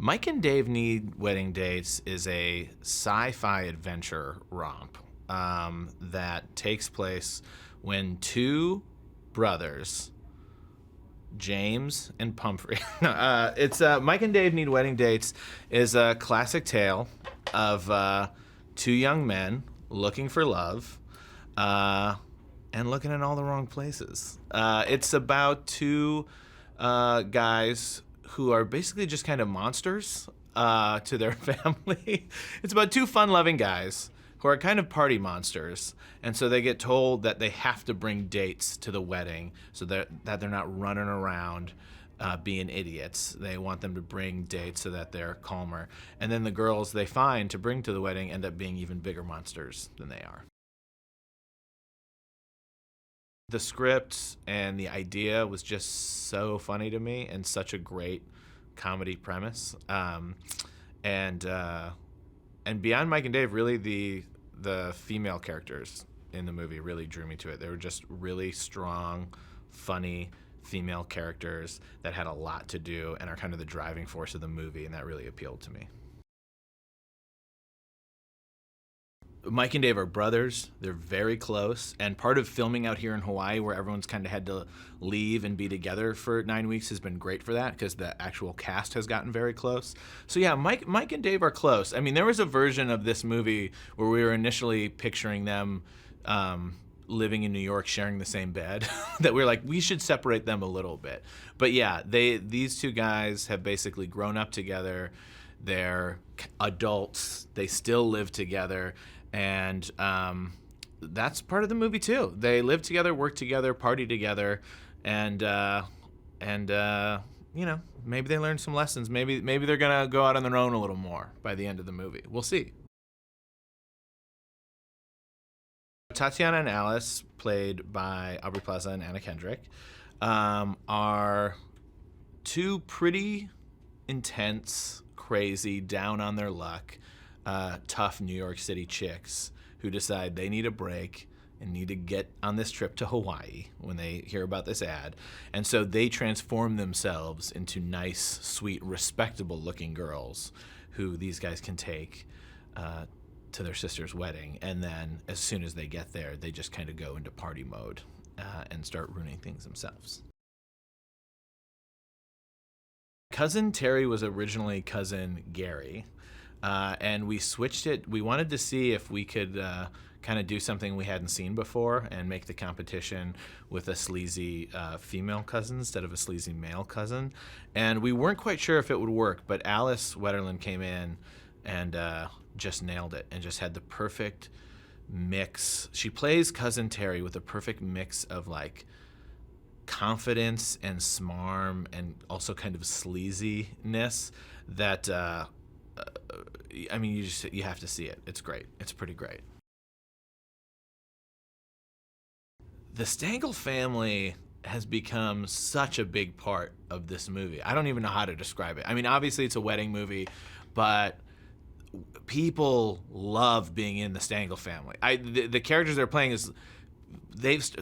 Mike and Dave Need Wedding Dates is a sci-fi adventure romp that takes place when two brothers, James and Pumphrey. It's Mike and Dave Need Wedding Dates is a classic tale of two young men looking for love and looking in all the wrong places. It's about two guys who are basically just kind of monsters to their family. It's about two fun-loving guys who are kind of party monsters, and so they get told that they have to bring dates to the wedding so that they're not running around being idiots. They want them to bring dates so that they're calmer. And then the girls they find to bring to the wedding end up being even bigger monsters than they are. The script and the idea was just so funny to me and such a great comedy premise. And beyond Mike and Dave, really the female characters in the movie really drew me to it. They were just really strong, funny female characters that had a lot to do and are kind of the driving force of the movie, and that really appealed to me. Mike and Dave are brothers. They're very close, and part of filming out here in Hawaii, where everyone's kind of had to leave and be together for 9 weeks, has been great for that because the actual cast has gotten very close. So yeah, Mike and Dave are close. I mean, there was a version of this movie where we were initially picturing them living in New York, sharing the same bed, that we were like, we should separate them a little bit. But yeah, these two guys have basically grown up together. They're adults. They still live together. And that's part of the movie too. They live together, work together, party together, and you know, maybe they learn some lessons. Maybe they're gonna go out on their own a little more by the end of the movie. We'll see. Tatiana and Alice, played by Aubrey Plaza and Anna Kendrick, are two pretty intense, crazy, down on their luck, tough New York City chicks who decide they need a break and need to get on this trip to Hawaii when they hear about this ad. And so they transform themselves into nice, sweet, respectable-looking girls who these guys can take to their sister's wedding. And then as soon as they get there, they just kind of go into party mode and start ruining things themselves. Cousin Terry was originally Cousin Gary. And we switched it. We wanted to see if we could kind of do something we hadn't seen before and make the competition with a sleazy female cousin instead of a sleazy male cousin. And we weren't quite sure if it would work, but Alice Wetterland came in and just nailed it and just had the perfect mix. She plays Cousin Terry with a perfect mix of like confidence and smarm and also kind of sleaziness that I mean, you have to see it. It's great. It's pretty great. The Stengel family has become such a big part of this movie. I don't even know how to describe it. I mean, obviously it's a wedding movie, but people love being in the Stengel family. The characters they're playing is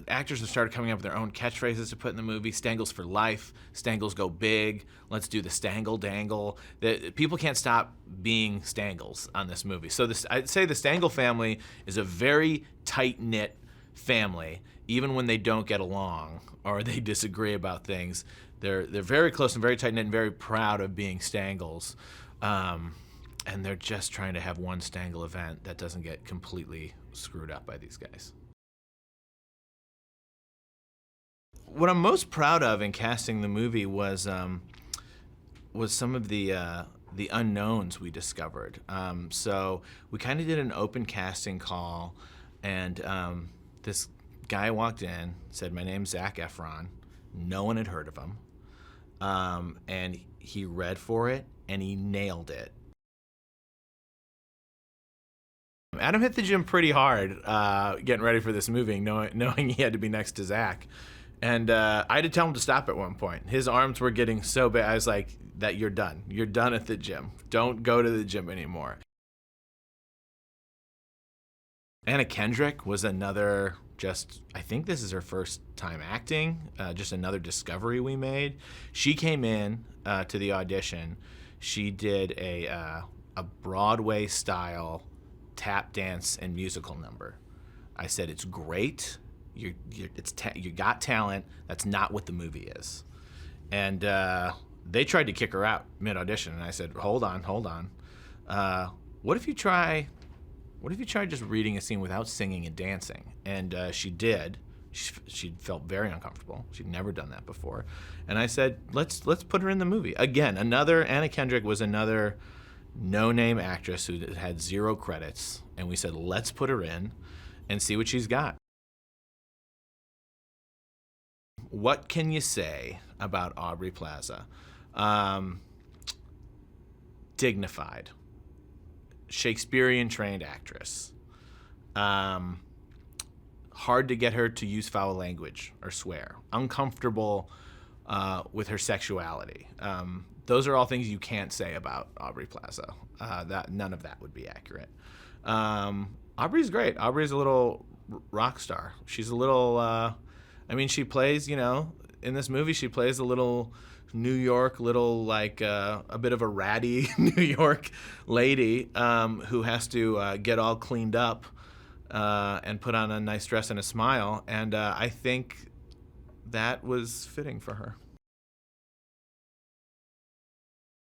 actors have started coming up with their own catchphrases to put in the movie. Stengels for life. Stengels go big. Let's do the Stangle dangle. People can't stop being Stengels on this movie. So I'd say the Stengel family is a very tight-knit family. Even when they don't get along or they disagree about things, they're very close and very tight-knit and very proud of being Stengels. And they're just trying to have one Stengel event that doesn't get completely screwed up by these guys. What I'm most proud of in casting the movie was some of the unknowns we discovered. So we kind of did an open casting call, and this guy walked in, said, "My name's Zac Efron." No one had heard of him, and he read for it, and he nailed it. Adam hit the gym pretty hard getting ready for this movie, knowing he had to be next to Zac. And I had to tell him to stop at one point. His arms were getting so big. I was like, "That you're done. You're done at the gym. Don't go to the gym anymore." Anna Kendrick was another, I think this is her first time acting, just another discovery we made. She came in to the audition. she did a Broadway style tap dance and musical number. I said, it's great. You got talent. That's not what the movie is. And they tried to kick her out mid audition, and I said, hold on. What if you try just reading a scene without singing and dancing? And she did. She felt very uncomfortable. She'd never done that before. And I said, let's put her in the movie. Again, Anna Kendrick was another no-name actress who had 0 credits. And we said, let's put her in and see what she's got. What can you say about Aubrey Plaza? Dignified. Shakespearean trained actress. Hard to get her to use foul language or swear. Uncomfortable with her sexuality. Those are all things you can't say about Aubrey Plaza. None of that would be accurate. Aubrey's great. Aubrey's a little rock star. She's a little, she plays, in this movie, she plays a little New York, a bit of a ratty New York lady who has to get all cleaned up and put on a nice dress and a smile. And I think that was fitting for her.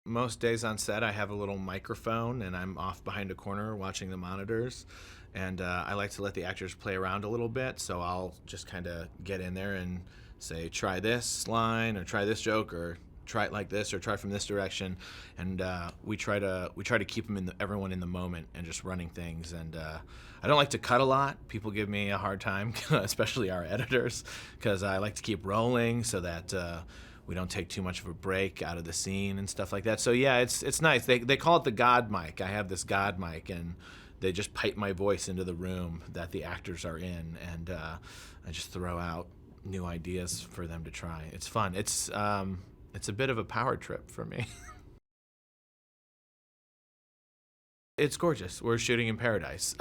Most days on set, I have a little microphone, and I'm off behind a corner watching the monitors. And I like to let the actors play around a little bit, so I'll just kind of get in there and say, try this line, or try this joke, or try it like this, or try from this direction. And we try to keep everyone in the moment and just running things. And I don't like to cut a lot. People give me a hard time, especially our editors, because I like to keep rolling so that we don't take too much of a break out of the scene and stuff like that. So yeah, it's nice. They call it the God mic. I have this God mic, and they just pipe my voice into the room that the actors are in, and I just throw out new ideas for them to try. It's fun. It's a bit of a power trip for me. It's gorgeous. We're shooting in paradise.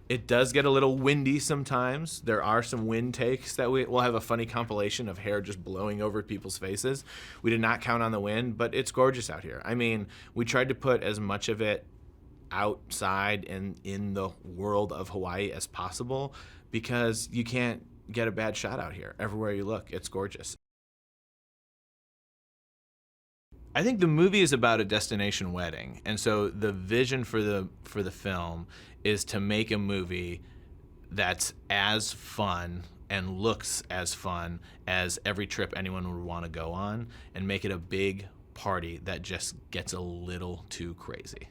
It does get a little windy sometimes. There are some wind takes that we'll have a funny compilation of hair just blowing over people's faces. We did not count on the wind, but it's gorgeous out here. We tried to put as much of it outside and in the world of Hawaii as possible, because you can't get a bad shot out here. Everywhere you look, it's gorgeous. I think the movie is about a destination wedding, and so the vision for the film is to make a movie that's as fun and looks as fun as every trip anyone would want to go on, and make it a big party that just gets a little too crazy.